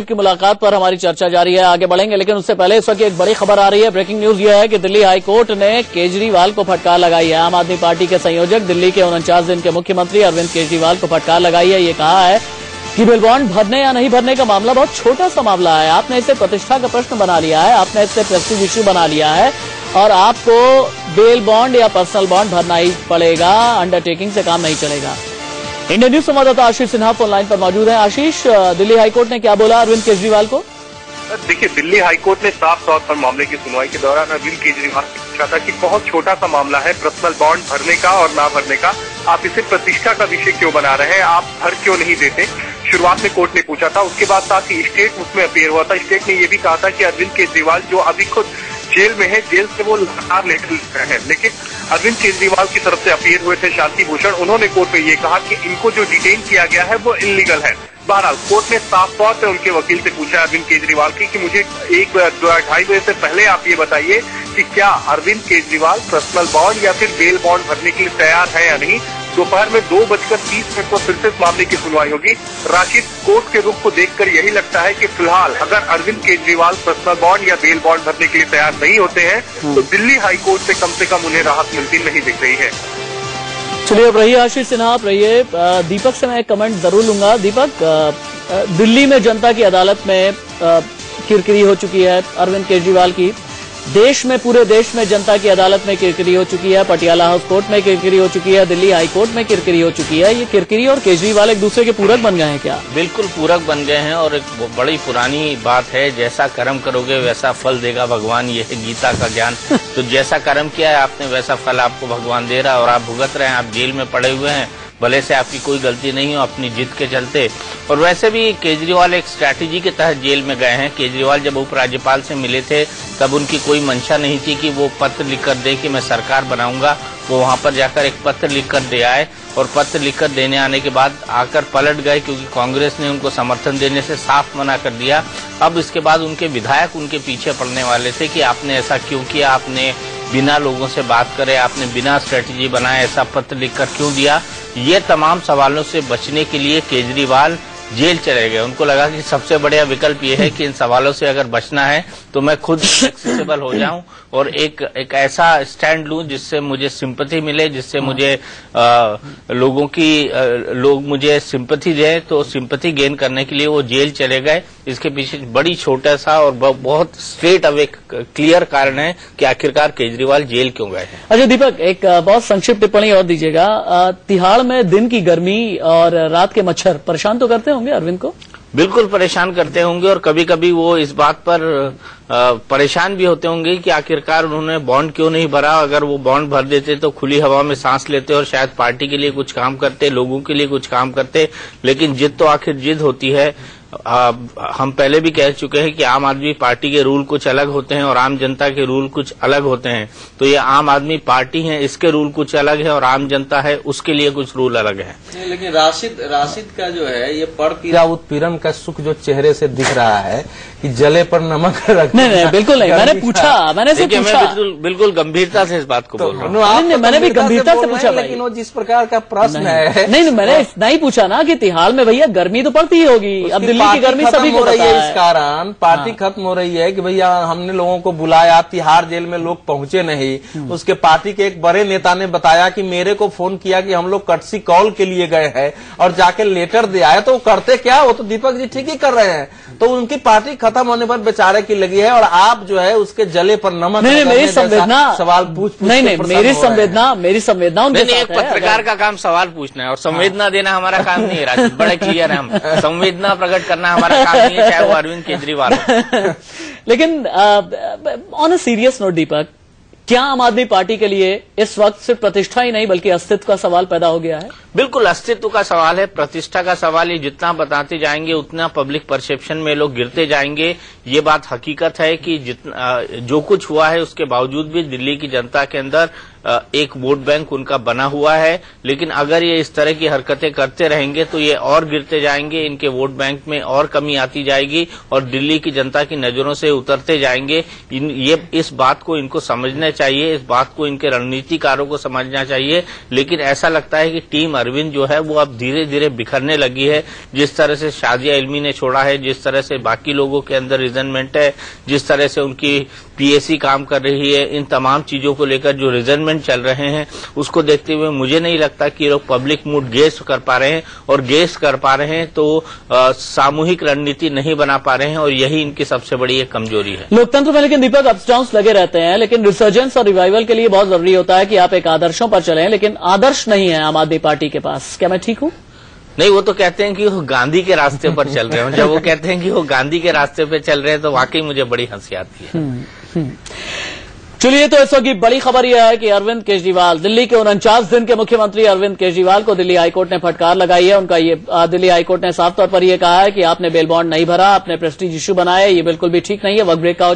की मुलाकात पर हमारी चर्चा जारी है, आगे बढ़ेंगे, लेकिन उससे पहले इस वक्त एक बड़ी खबर आ रही है। ब्रेकिंग न्यूज यह है कि दिल्ली हाईकोर्ट ने केजरीवाल को फटकार लगाई है। आम आदमी पार्टी के संयोजक, दिल्ली के 49 दिन के मुख्यमंत्री अरविंद केजरीवाल को फटकार लगाई है। ये कहा है कि बिल बॉन्ड भरने या नहीं भरने का मामला बहुत छोटा सा मामला है। आपने इसे प्रतिष्ठा का प्रश्न बना लिया है, आपने इसे प्रेस्टीज इश्यू बना लिया है और आपको बेल बॉन्ड या पर्सनल बॉन्ड भरना ही पड़ेगा। अंडरटेकिंग से काम नहीं चलेगा। इंडियन न्यूज संवाददाता आशीष सिन्हा फोन लाइन पर मौजूद है। आशीष, दिल्ली हाईकोर्ट ने क्या बोला अरविंद केजरीवाल को? देखिए, दिल्ली हाईकोर्ट ने साफ तौर पर मामले की सुनवाई के दौरान अरविंद केजरीवाल से पूछा था कि बहुत छोटा सा मामला है पर्सनल बॉन्ड भरने का और ना भरने का, आप इसे प्रतिष्ठा का विषय क्यों बना रहे हैं, आप भर क्यों नहीं देते। शुरुआत में कोर्ट ने पूछा था, उसके बाद साथ ही स्टेट उसमें अपीयर हुआ था। स्टेट ने यह भी कहा था कि अरविंद केजरीवाल जो अभी खुद जेल में है, जेल से वो लगातार लेटर लिख रहे हैं, लेकिन अरविंद केजरीवाल की तरफ से अपीयर हुए थे शांति भूषण, उन्होंने कोर्ट में ये कहा कि इनको जो डिटेन किया गया है वो इलीगल है। बहरहाल कोर्ट ने साफ तौर पर उनके वकील से पूछा अरविंद केजरीवाल की कि मुझे 2-2:30 बजे से पहले आप ये बताइए कि क्या अरविंद केजरीवाल पर्सनल बॉन्ड या फिर बेल बॉन्ड भरने के लिए तैयार है या नहीं। दोपहर में 2:30 पर फिर से इस मामले की सुनवाई होगी। राशिद, कोर्ट के रुख को देखकर यही लगता है कि फिलहाल अगर अरविंद केजरीवाल पर्सनल बॉन्ड या बेल बॉन्ड भरने के लिए तैयार नहीं होते हैं तो दिल्ली हाईकोर्ट से कम उन्हें राहत मिलती नहीं दिख रही है। चलिए, अब रहिए आशीष सिन्हा, आप रहिए। दीपक से मैं एक कमेंट जरूर लूंगा। दीपक, दिल्ली में जनता की अदालत में किरकिरी हो चुकी है अरविंद केजरीवाल की, देश में, पूरे देश में जनता की अदालत में किरकिरी हो चुकी है, पटियाला हाउस कोर्ट में किरकिरी हो चुकी है, दिल्ली हाई कोर्ट में किरकिरी हो चुकी है। ये किरकिरी और केजरीवाल एक दूसरे के पूरक बन गए हैं क्या? बिल्कुल पूरक बन गए हैं और एक बड़ी पुरानी बात है, जैसा कर्म करोगे वैसा फल देगा भगवान, ये है गीता का ज्ञान। तो जैसा कर्म किया है आपने वैसा फल आपको भगवान दे रहा है और आप भुगत रहे हैं। आप जेल में पड़े हुए हैं, भले से आपकी कोई गलती नहीं हो, अपनी जिद के चलते। और वैसे भी केजरीवाल एक स्ट्रैटेजी के तहत जेल में गए हैं। केजरीवाल जब उपराज्यपाल से मिले थे तब उनकी कोई मंशा नहीं थी कि वो पत्र लिखकर दे कि मैं सरकार बनाऊंगा। वो वहां पर जाकर एक पत्र लिखकर दे आए और पत्र लिखकर देने आने के बाद आकर पलट गए क्योंकि कांग्रेस ने उनको समर्थन देने से साफ मना कर दिया। अब इसके बाद उनके विधायक उनके पीछे पड़ने वाले थे कि आपने ऐसा क्यों किया, आपने बिना लोगों से बात करे, आपने बिना स्ट्रेटेजी बनाए ऐसा पत्र लिखकर क्यों दिया। ये तमाम सवालों से बचने के लिए केजरीवाल जेल चले गए। उनको लगा कि सबसे बढ़िया विकल्प ये है कि इन सवालों से अगर बचना है तो मैं खुद एक्सेसिबल हो जाऊं और एक ऐसा स्टैंड लूं जिससे मुझे सिंपैथी मिले, जिससे मुझे लोग मुझे सिंपैथी दें। तो सिंपैथी गेन करने के लिए वो जेल चले गए। इसके पीछे बड़ी छोटा सा और बहुत स्ट्रेट अवे क्लियर कारण है कि आखिरकार केजरीवाल जेल क्यों गए हैं। अच्छा दीपक, एक बहुत संक्षिप्त टिप्पणी और दीजिएगा। तिहाड़ में दिन की गर्मी और रात के मच्छर परेशान तो करते होंगे अरविंद को? बिल्कुल परेशान करते होंगे और कभी कभी वो इस बात पर परेशान भी होते होंगे कि आखिरकार उन्होंने बॉन्ड क्यों नहीं भरा। अगर वो बॉन्ड भर देते तो खुली हवा में सांस लेते और शायद पार्टी के लिए कुछ काम करते, लोगों के लिए कुछ काम करते। लेकिन जिद तो आखिर जिद होती है। हम पहले भी कह चुके हैं कि आम आदमी पार्टी के रूल कुछ अलग होते हैं और आम जनता के रूल कुछ अलग होते हैं। तो ये आम आदमी पार्टी है, इसके रूल कुछ अलग है और आम जनता है उसके लिए कुछ रूल अलग है। लेकिन राशिद का जो है ये पर पीड़ा उत्पीड़न का सुख जो चेहरे से दिख रहा है कि जले पर नमक रख। नहीं, बिल्कुल नहीं। मैंने पूछा, मैंने बिल्कुल गंभीरता से इस बात को बोल रहा हूँ। मैंने भी गंभीरता से पूछा, लेकिन वो जिस प्रकार का प्रश्न है। नहीं, मैंने इतना ही पूछा ना कि तिहाड़ में भैया गर्मी तो पड़ती ही होगी। अब दिल्ली की गर्मी सभी को हो रही है, इस कारण पार्टी खत्म हो रही है कि भैया हमने लोगों को बुलाया, तिहाड़ जेल में लोग पहुंचे नहीं। उसके पार्टी के एक बड़े नेता ने बताया कि मेरे को फोन किया कि हम लोग कटसी कॉल के लिए गए हैं और जाके लेटर दे आए। तो वो करते क्या, वो तो दीपक जी ठीक ही कर रहे हैं। तो उनकी पार्टी खत्म होने पर बेचारे की लगी है और आप जो है उसके जले पर नमक। नहीं, मेरी संवेदना सवाल पूछ नहीं, मेरी संवेदना उनके साथ है। एक पत्रकार का काम सवाल पूछना है और संवेदना देना हमारा काम नहीं है। राजीव, बड़े क्लियर है, हम संवेदना प्रकट करना हमारा काम नहीं है, चाहे वो अरविंद केजरीवाल हो। लेकिन ऑन अ सीरियस नोट दीपक, क्या आम आदमी पार्टी के लिए इस वक्त सिर्फ प्रतिष्ठा ही नहीं बल्कि अस्तित्व का सवाल पैदा हो गया है? बिल्कुल अस्तित्व का सवाल है, प्रतिष्ठा का सवाल है। जितना बताते जाएंगे उतना पब्लिक परसेप्शन में लोग गिरते जाएंगे। ये बात हकीकत है कि जितना जो कुछ हुआ है उसके बावजूद भी दिल्ली की जनता के अंदर एक वोट बैंक उनका बना हुआ है। लेकिन अगर ये इस तरह की हरकतें करते रहेंगे तो ये और गिरते जाएंगे, इनके वोट बैंक में और कमी आती जाएगी और दिल्ली की जनता की नजरों से उतरते जाएंगे। ये इस बात को इनको समझना चाहिए, इस बात को इनके रणनीतिकारों को समझना चाहिए। लेकिन ऐसा लगता है कि टीम अरविंद जो है वो अब धीरे धीरे बिखरने लगी है। जिस तरह से शाजिया इल्मी ने छोड़ा है, जिस तरह से बाकी लोगों के अंदर रिजनमेंट है, जिस तरह से उनकी पीएसी काम कर रही है, इन तमाम चीजों को लेकर जो रिजनमेंट चल रहे हैं उसको देखते हुए मुझे नहीं लगता कि लोग पब्लिक मूड गेस कर पा रहे हैं, और गेस कर पा रहे हैं तो सामूहिक रणनीति नहीं बना पा रहे हैं, और यही इनकी सबसे बड़ी एक कमजोरी है। लोकतंत्र में लेकिन दीपक अप्स डाउन्स लगे रहते हैं, लेकिन रिसर्जेंस और रिवाइवल के लिए बहुत जरूरी होता है कि आप एक आदर्शों पर चलें, लेकिन आदर्श नहीं है आम आदमी पार्टी के पास। क्या मैं ठीक हूं? नहीं, वो तो कहते हैं कि वो गांधी के रास्ते पर चल रहे हैं। जब वो कहते हैं कि वो गांधी के रास्ते पर चल रहे हैं तो वाकई मुझे बड़ी हंसी आती है। चलिए, तो इस वक्त की बड़ी खबर यह है कि अरविंद केजरीवाल, दिल्ली के 49 दिन के मुख्यमंत्री अरविंद केजरीवाल को दिल्ली हाईकोर्ट ने फटकार लगाई है। उनका ये दिल्ली हाईकोर्ट ने साफ तौर पर यह कहा है कि आपने बेल बॉन्ड नहीं भरा, आपने प्रेस्टीज इश्यू बनाया, ये बिल्कुल भी ठीक नहीं है। वक्त ब्रेक का